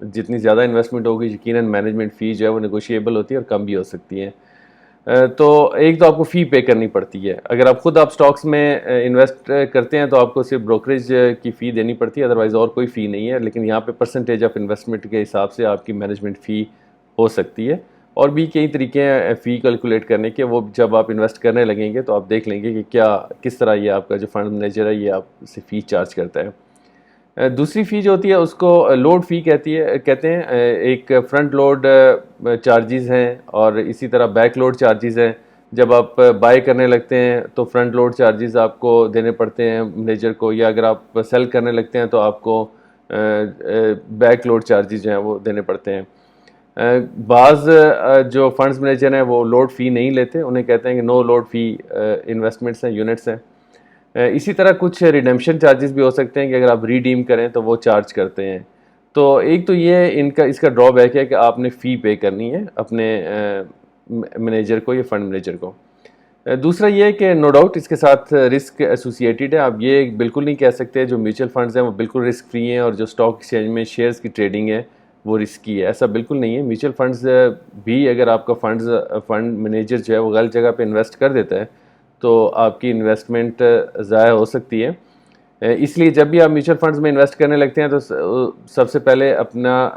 جتنی زیادہ انویسٹمنٹ ہوگی یقیناً مینجمنٹ فی جو ہے وہ نیگوشیبل ہوتی ہے اور کم بھی ہو سکتی ہیں. تو ایک تو آپ کو فی پے کرنی پڑتی ہے. اگر آپ خود سٹاکس میں انویسٹ کرتے ہیں تو آپ کو صرف بروکریج کی فی دینی پڑتی ہے, ادروائز اور کوئی فی نہیں ہے. لیکن یہاں پہ پرسنٹیج آف انویسٹمنٹ کے حساب سے آپ کی مینجمنٹ فی ہو سکتی ہے. اور بھی کئی طریقے ہیں فی کیلکولیٹ کرنے کے, وہ جب آپ انویسٹ کرنے لگیں گے تو آپ دیکھ لیں گے کہ کس طرح یہ آپ کا جو فنڈ مینیجر ہے یہ آپ سے فی چارج کرتا ہے. دوسری فی جو ہوتی ہے اس کو لوڈ فی کہتے ہیں. ایک فرنٹ لوڈ چارجز ہیں اور اسی طرح بیک لوڈ چارجز ہیں. جب آپ بائی کرنے لگتے ہیں تو فرنٹ لوڈ چارجز آپ کو دینے پڑتے ہیں مینیجر کو, یا اگر آپ سیل کرنے لگتے ہیں تو آپ کو بیک لوڈ چارجز جو ہیں وہ دینے پڑتے ہیں. بعض جو فنڈز مینیجر ہیں وہ لوڈ فی نہیں لیتے, انہیں کہتے ہیں کہ نو لوڈ فی انویسٹمنٹس ہیں, یونٹس ہیں. اسی طرح کچھ ریڈیمپشن چارجز بھی ہو سکتے ہیں کہ اگر آپ ریڈیم کریں تو وہ چارج کرتے ہیں. تو ایک تو یہ اس کا ڈرا بیک ہے کہ آپ نے فی پے کرنی ہے اپنے مینیجر کو یا فنڈ مینیجر کو. دوسرا یہ ہے کہ نو ڈاؤٹ اس کے ساتھ رسک ایسوسیٹیڈ ہے. آپ یہ بالکل نہیں کہہ سکتے جو میوچل فنڈز ہیں وہ بالکل رسک فری ہیں اور جو اسٹاک ایکسچینج میں شیئرز کی ٹریڈنگ ہے وہ رسکی ہے. ایسا بالکل نہیں ہے. میوچل فنڈز بھی اگر آپ کا فنڈ مینیجر جو ہے وہ غلط جگہ پہ انویسٹ کر دیتا ہے تو آپ کی انویسٹمنٹ ضائع ہو سکتی ہے. اس لیے جب بھی آپ میوچل فنڈز میں انویسٹ کرنے لگتے ہیں تو سب سے پہلے اپنا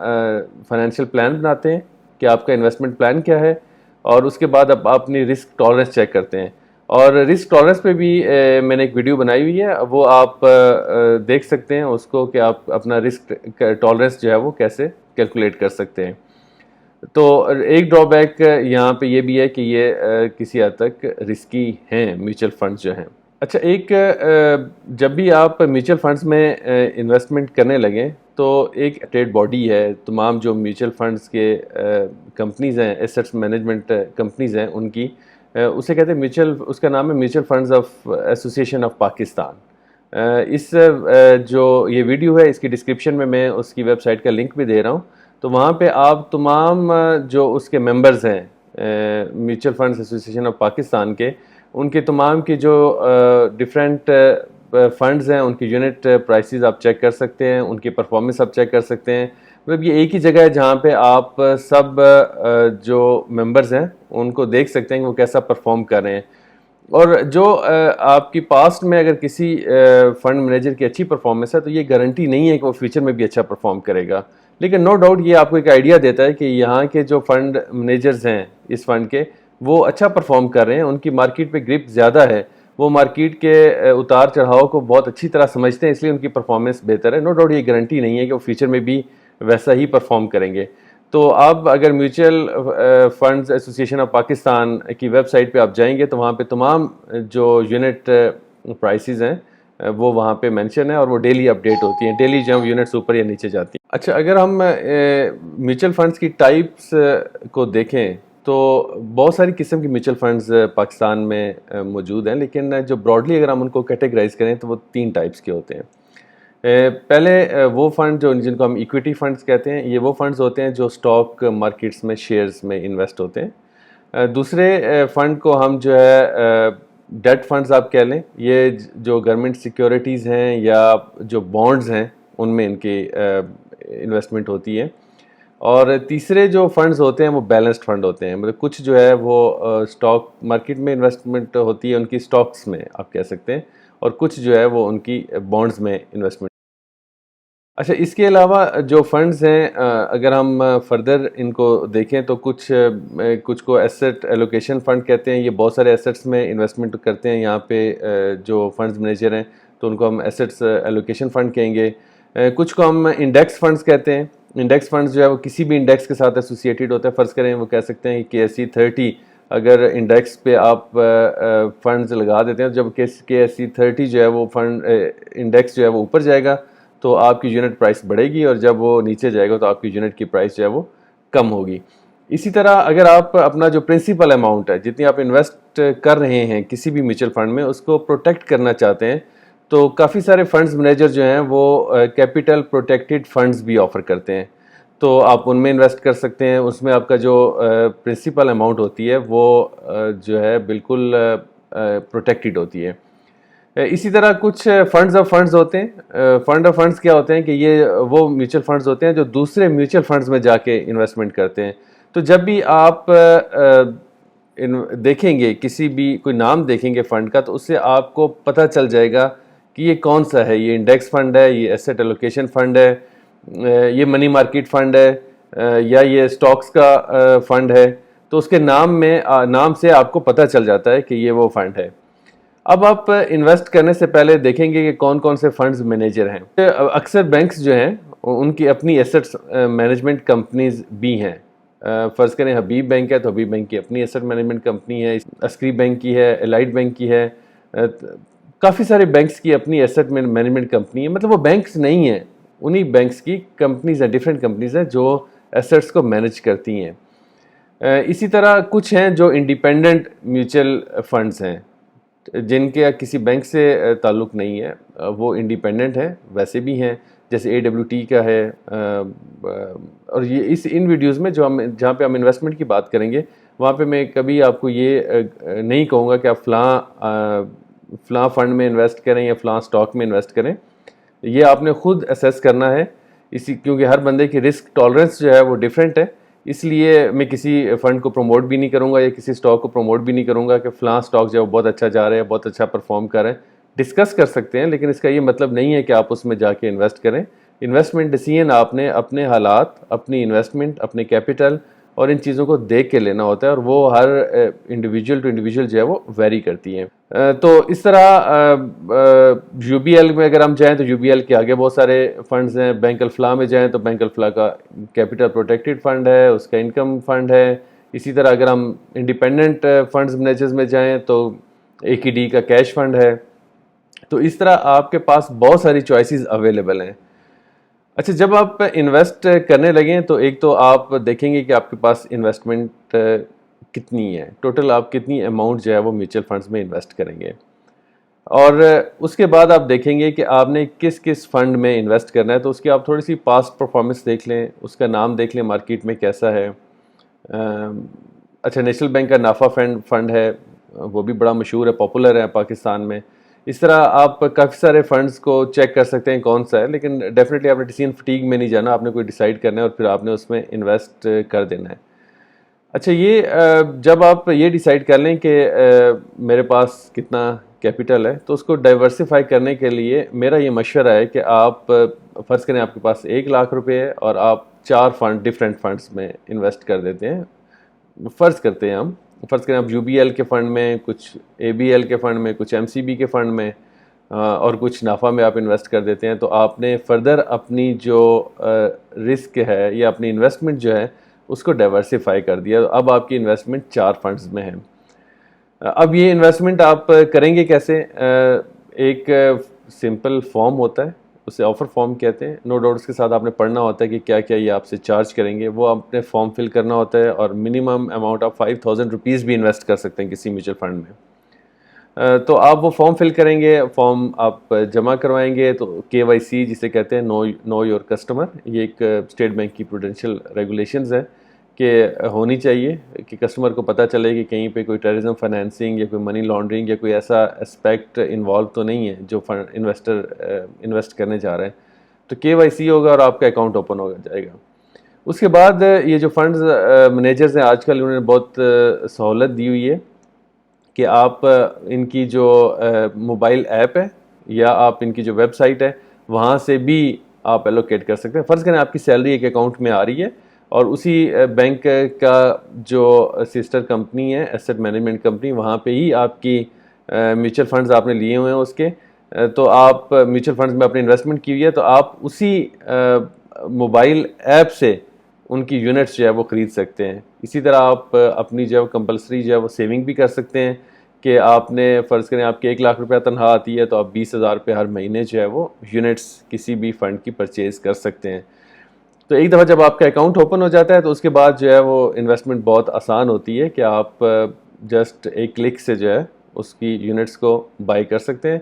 فائنینشیل پلان بناتے ہیں کہ آپ کا انویسٹمنٹ پلان کیا ہے, اور اس کے بعد آپ اپنی رسک ٹالرنس چیک کرتے ہیں. اور رسک ٹالرنس پہ بھی میں نے ایک ویڈیو بنائی ہوئی ہے, وہ آپ دیکھ سکتے ہیں اس کو کہ آپ اپنا رسک ٹالرنس جو ہے وہ کیسے کیلکولیٹ کر سکتے ہیں. تو ایک ڈرا بیک یہاں پہ یہ بھی ہے کہ یہ کسی حد تک رسکی ہیں میوچل فنڈز جو ہیں. اچھا, ایک جب بھی آپ میوچل فنڈز میں انویسٹمنٹ کرنے لگیں تو ایک ٹریڈ باڈی ہے, تمام جو میوچل فنڈز کے کمپنیز ہیں, ایسٹس مینجمنٹ کمپنیز ہیں ان کی, اسے کہتے ہیں اس کا نام ہے mutual funds association of Pakistan. اس جو یہ ویڈیو ہے اس کی ڈسکرپشن میں اس کی ویب سائٹ کا لنک بھی دے رہا ہوں. تو وہاں پہ آپ تمام جو اس کے ممبرز ہیں mutual funds association of Pakistan کے, ان کے تمام کی جو ڈفرینٹ فنڈز ہیں ان کی یونٹ پرائسز آپ چیک کر سکتے ہیں, ان کی پرفارمنس آپ چیک کر سکتے ہیں. مطلب یہ ایک ہی جگہ ہے جہاں پہ آپ سب جو ممبرز ہیں ان کو دیکھ سکتے ہیں کہ وہ کیسا پرفارم کر رہے ہیں. اور جو آپ کی پاسٹ میں اگر کسی فنڈ مینیجر کی اچھی پرفارمنس ہے تو یہ گارنٹی نہیں ہے کہ وہ فیوچر میں بھی اچھا پرفارم کرے گا. لیکن نو ڈاؤٹ یہ آپ کو ایک آئیڈیا دیتا ہے کہ یہاں کے جو فنڈ مینیجرز ہیں اس فنڈ کے وہ اچھا پرفارم کر رہے ہیں, ان کی مارکیٹ پہ گرپ زیادہ ہے, وہ مارکیٹ کے اتار چڑھاؤ کو بہت اچھی طرح سمجھتے ہیں, اس لیے ان کی پرفارمنس بہتر ہے. نو ڈاؤٹ یہ گارنٹی نہیں ہے کہ وہ فیوچر میں بھی ویسا ہی پرفارم کریں گے. تو آپ اگر mutual funds association of Pakistan کی ویب سائٹ پہ آپ جائیں گے تو وہاں پہ تمام جو یونٹ پرائسز ہیں وہ وہاں پہ مینشن ہے اور وہ ڈیلی اپڈیٹ ہوتی ہیں, ڈیلی جو یونٹس اوپر یا نیچے جاتی ہیں. اچھا, اگر ہم میوچل فنڈز کی ٹائپس کو دیکھیں تو بہت ساری قسم کی میوچل فنڈز پاکستان میں موجود ہیں, لیکن جو براڈلی اگر ہم ان کو کیٹیگرائز کریں تو وہ 3 ٹائپس کے ہوتے ہیں. پہلے وہ فنڈ جن کو ہم ایکویٹی فنڈز کہتے ہیں, یہ وہ فنڈز ہوتے ہیں جو سٹاک مارکیٹس میں شیئرز میں انویسٹ ہوتے ہیں. دوسرے فنڈ کو ہم جو ہے ڈیٹ فنڈز آپ کہہ لیں, یہ جو گورنمنٹ سیکیورٹیز ہیں یا جو بانڈز ہیں ان میں ان کی انویسٹمنٹ ہوتی ہے. اور تیسرے جو فنڈز ہوتے ہیں وہ بیلنسڈ فنڈ ہوتے ہیں, مطلب کچھ جو ہے وہ سٹاک مارکیٹ میں انویسٹمنٹ ہوتی ہے ان کی سٹاکس میں آپ کہہ سکتے ہیں, اور کچھ جو ہے وہ ان کی بانڈز میں انویسٹمنٹ. اچھا, اس کے علاوہ جو فنڈز ہیں اگر ہم فردر ان کو دیکھیں تو کچھ کو ایسٹ ایلوکیشن فنڈ کہتے ہیں, یہ بہت سارے ایسٹس میں انویسٹمنٹ کرتے ہیں. یہاں پہ جو فنڈز مینیجر ہیں تو ان کو ہم ایسٹس ایلوکیشن فنڈ کہیں گے. کچھ کو ہم انڈیکس فنڈز کہتے ہیں. انڈیکس فنڈز جو ہے وہ کسی بھی انڈیکس کے ساتھ ایسوسیٹیڈ ہوتا ہے. فرض کریں وہ کہہ سکتے ہیں کہ KSE 30 اگر انڈیکس پہ آپ فنڈز لگا دیتے ہیں, جب KSE 30 جو ہے وہ فنڈ انڈیکس جو ہے وہ اوپر جائے گا تو آپ کی یونٹ پرائس بڑھے گی, اور جب وہ نیچے جائے گا تو آپ کی یونٹ کی پرائس جو ہے وہ کم ہوگی. اسی طرح اگر آپ اپنا جو پرنسپل اماؤنٹ ہے جتنی آپ انویسٹ کر رہے ہیں کسی بھی میوچل فنڈ میں اس کو پروٹیکٹ کرنا چاہتے ہیں تو کافی سارے فنڈز مینیجر جو ہیں وہ کیپٹل پروٹیکٹڈ فنڈز بھی آفر کرتے ہیں. تو آپ ان میں انویسٹ کر سکتے ہیں. اس میں آپ کا جو پرنسپل اماؤنٹ ہوتی ہے وہ جو ہے بالکل پروٹیکٹڈ ہوتی ہے. اسی طرح کچھ فنڈز آف فنڈز ہوتے ہیں. فنڈ آف فنڈز کیا ہوتے ہیں کہ یہ وہ میوچل فنڈز ہوتے ہیں جو دوسرے میوچل فنڈز میں جا کے انویسٹمنٹ کرتے ہیں. تو جب بھی آپ دیکھیں گے کسی بھی کوئی نام دیکھیں گے فنڈ کا، تو اس سے آپ کو پتہ چل جائے گا کہ یہ کون سا ہے. یہ انڈیکس فنڈ ہے، یہ ایسٹ ایلوکیشن فنڈ ہے، یہ منی مارکیٹ فنڈ ہے، یا یہ سٹاکس کا فنڈ ہے. تو اس کے نام سے آپ کو پتہ چل جاتا ہے کہ یہ وہ فنڈ ہے. اب آپ انویسٹ کرنے سے پہلے دیکھیں گے کہ کون کون سے فنڈز مینیجر ہیں. اکثر بینکس جو ہیں ان کی اپنی ایسٹس مینجمنٹ کمپنیز بھی ہیں. فرض کریں حبیب بینک ہے تو حبیب بینک کی اپنی ایسٹ مینجمنٹ کمپنی ہے، عسکری بینک کی ہے، الائٹ بینک کی ہے. کافی سارے بینکس کی اپنی ایسٹ مینجمنٹ کمپنی ہے. مطلب وہ بینکس نہیں ہیں، انہی بینکس کی کمپنیز ہیں، ڈیفرنٹ کمپنیز ہیں جو ایسٹس کو مینیج کرتی ہیں. اسی طرح کچھ ہیں جو انڈیپینڈنٹ میوچل فنڈز ہیں جن کے کسی بینک سے تعلق نہیں ہے، وہ انڈیپینڈنٹ ہیں. ویسے بھی ہیں جیسے AWT کا ہے. اور یہ ان ویڈیوز میں جہاں پہ ہم انویسٹمنٹ کی بات کریں گے وہاں پہ میں کبھی آپ کو یہ نہیں کہوں گا کہ آپ فلاں فنڈ میں انویسٹ کریں یا فلاں سٹاک میں انویسٹ کریں. یہ آپ نے خود اسیس کرنا ہے، کیونکہ ہر بندے کی رسک ٹالرنس جو ہے وہ ڈیفرنٹ ہے. اس لیے میں کسی فنڈ کو پروموٹ بھی نہیں کروں گا یا کسی سٹاک کو پروموٹ بھی نہیں کروں گا کہ فلاں سٹاک جو ہے وہ بہت اچھا جا رہا ہے، بہت اچھا پرفارم کر رہے ہیں. ڈسکس کر سکتے ہیں لیکن اس کا یہ مطلب نہیں ہے کہ آپ اس میں جا کے انویسٹ کریں. انویسٹمنٹ ڈیسیژن آپ نے اپنے حالات، اپنی انویسٹمنٹ، اپنے کیپٹل اور ان چیزوں کو دیکھ کے لینا ہوتا ہے، اور وہ ہر انڈیویجول ٹو انڈیویجول جو ہے وہ ویری کرتی ہیں. تو اس طرح UBL میں اگر ہم جائیں تو UBL کے آگے بہت سارے فنڈز ہیں. بینک الفلاح میں جائیں تو بینک الفلاح کا کیپٹل پروٹیکٹڈ فنڈ ہے، اس کا انکم فنڈ ہے. اسی طرح اگر ہم انڈیپینڈنٹ فنڈز مینیجرز میں جائیں تو AKD کا کیش فنڈ ہے. تو اس طرح آپ کے پاس بہت ساری چوائسیز اویلیبل ہیں. اچھا، جب آپ انویسٹ کرنے لگیں تو ایک تو آپ دیکھیں گے کہ آپ کے پاس انویسٹمنٹ کتنی ہے، ٹوٹل آپ کتنی اماؤنٹ جو ہے وہ میوچل فنڈز میں انویسٹ کریں گے. اور اس کے بعد آپ دیکھیں گے کہ آپ نے کس کس فنڈ میں انویسٹ کرنا ہے. تو اس کی آپ تھوڑی سی پاسٹ پرفارمنس دیکھ لیں، اس کا نام دیکھ لیں مارکیٹ میں کیسا ہے. اچھا، نیشنل بینک کا نافا فنڈ ہے، وہ بھی بڑا مشہور ہے، پاپولر ہے پاکستان میں. اس طرح آپ کافی سارے فنڈز کو چیک کر سکتے ہیں کون سا ہے، لیکن ڈیفینیٹلی آپ نے ڈیسیژن فٹیگ میں نہیں جانا. آپ نے کوئی ڈیسائیڈ کرنا ہے اور پھر آپ نے اس میں انویسٹ کر دینا ہے. اچھا، یہ جب آپ یہ ڈیسائیڈ کر لیں کہ میرے پاس کتنا کیپٹل ہے، تو اس کو ڈائیورسیفائی کرنے کے لیے میرا یہ مشورہ ہے کہ آپ فرض کریں آپ کے پاس 1 لاکھ روپے ہے اور آپ 4 ڈفرینٹ فنڈز میں انویسٹ کر دیتے ہیں. فرض کرتے ہیں ہم، فرض کریں آپ UBL کے فنڈ میں، کچھ ABL کے فنڈ میں، کچھ MCB کے فنڈ میں، اور کچھ نافا میں آپ انویسٹ کر دیتے ہیں. تو آپ نے فردر اپنی جو رسک ہے یا اپنی انویسٹمنٹ جو ہے اس کو ڈائیورسیفائی کر دیا. اب آپ کی انویسٹمنٹ 4 فنڈز میں ہے. اب یہ انویسٹمنٹ آپ کریں گے کیسے؟ ایک سمپل فارم ہوتا ہے، اسے آفر فارم کہتے ہیں. نو ڈاؤٹ اس کے ساتھ آپ نے پڑھنا ہوتا ہے کہ کیا کیا یہ آپ سے چارج کریں گے. وہ آپ نے فارم فل کرنا ہوتا ہے، اور منیمم اماؤنٹ آپ 5000 روپیز بھی انویسٹ کر سکتے ہیں کسی میوچل فنڈ میں. تو آپ وہ فارم فل کریں گے، فارم آپ جمع کروائیں گے. تو KYC جسے کہتے ہیں، نو یور کسٹمر، یہ ایک اسٹیٹ بینک کی پروڈینشیل ریگولیشنز ہے کہ ہونی چاہیے کہ کسٹمر کو پتہ چلے کہ کہیں پہ کوئی ٹیررزم فائنینسنگ یا کوئی منی لانڈرنگ یا کوئی ایسا اسپیکٹ انوالو تو نہیں ہے جو انویسٹر انویسٹ کرنے جا رہے ہیں. تو KYC ہوگا اور آپ کا اکاؤنٹ اوپن ہو جائے گا. اس کے بعد یہ جو فنڈز مینیجرز ہیں آج کل انہوں نے بہت سہولت دی ہوئی ہے کہ آپ ان کی جو موبائل ایپ ہے یا آپ ان کی جو ویب سائٹ ہے وہاں سے بھی آپ ایلوکیٹ کر سکتے ہیں. فرض کریں آپ کی سیلری ایک اکاؤنٹ میں آ رہی ہے اور اسی بینک کا جو سسٹر کمپنی ہے ایسٹ مینجمنٹ کمپنی، وہاں پہ ہی آپ کی میوچل فنڈز آپ نے لیے ہوئے ہیں اس کے. تو آپ میوچل فنڈز میں اپنی انویسٹمنٹ کی ہوئی ہے، تو آپ اسی موبائل ایپ سے ان کی یونٹس جو ہے وہ خرید سکتے ہیں. اسی طرح آپ اپنی جو ہے کمپلسری جو ہے وہ سیونگ بھی کر سکتے ہیں کہ آپ نے فرض کریں آپ کی 1 لاکھ روپیہ تنخواہ آتی ہے تو آپ 20,000 روپے ہر مہینے جو ہے وہ یونٹس کسی بھی فنڈ کی پرچیز کر سکتے ہیں. تو ایک دفعہ جب آپ کا اکاؤنٹ اوپن ہو جاتا ہے تو اس کے بعد جو ہے وہ انویسٹمنٹ بہت آسان ہوتی ہے کہ آپ جسٹ ایک کلک سے جو ہے اس کی یونٹس کو بائی کر سکتے ہیں.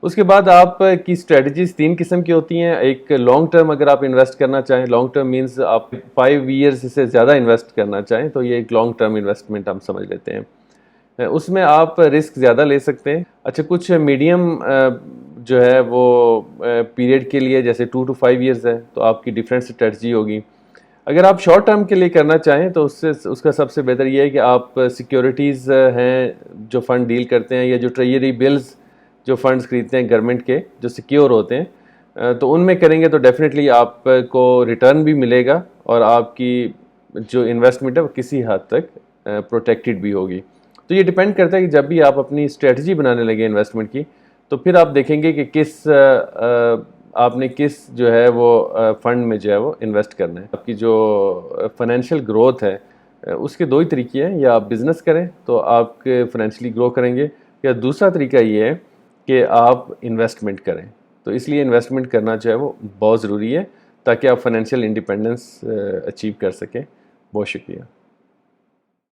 اس کے بعد آپ کی اسٹریٹجیز 3 قسم کی ہوتی ہیں. ایک لانگ ٹرم اگر آپ انویسٹ کرنا چاہیں، لانگ ٹرم مینز آپ 5 ایئرز سے زیادہ انویسٹ کرنا چاہیں تو یہ ایک لانگ ٹرم انویسٹمنٹ ہم سمجھ لیتے ہیں. اس میں آپ رسک زیادہ لے سکتے ہیں. اچھا کچھ میڈیم جو ہے وہ پیریڈ کے لیے جیسے 2 to 5 ایئرز ہے تو آپ کی ڈفرینٹ اسٹریٹجی ہوگی. اگر آپ شارٹ ٹرم کے لیے کرنا چاہیں تو اس کا سب سے بہتر یہ ہے کہ آپ سیکیورٹیز ہیں جو فنڈ ڈیل کرتے ہیں یا جو ٹریجری بلز جو فنڈز خریدتے ہیں گورنمنٹ کے جو سیکیور ہوتے ہیں تو ان میں کریں گے تو ڈیفینیٹلی آپ کو ریٹرن بھی ملے گا اور آپ کی جو انویسٹمنٹ ہے وہ کسی حد تک پروٹیکٹڈ بھی ہوگی. تو یہ ڈیپینڈ کرتا ہے کہ جب بھی آپ اپنی اسٹریٹجی بنانے لگے انویسٹمنٹ کی تو پھر آپ دیکھیں گے کہ آپ نے کس جو ہے وہ فنڈ میں جو ہے وہ انویسٹ کرنا ہے. آپ کی جو فائنینشیل گروتھ ہے اس کے 2 ہی طریقے ہیں, یا آپ بزنس کریں تو آپ کے فائنینشلی گرو کریں گے, یا دوسرا طریقہ یہ ہے کہ آپ انویسٹمنٹ کریں. تو اس لیے انویسٹمنٹ کرنا جو ہے وہ بہت ضروری ہے تاکہ آپ فائنینشیل انڈیپینڈنس اچیو کر سکیں. بہت شکریہ.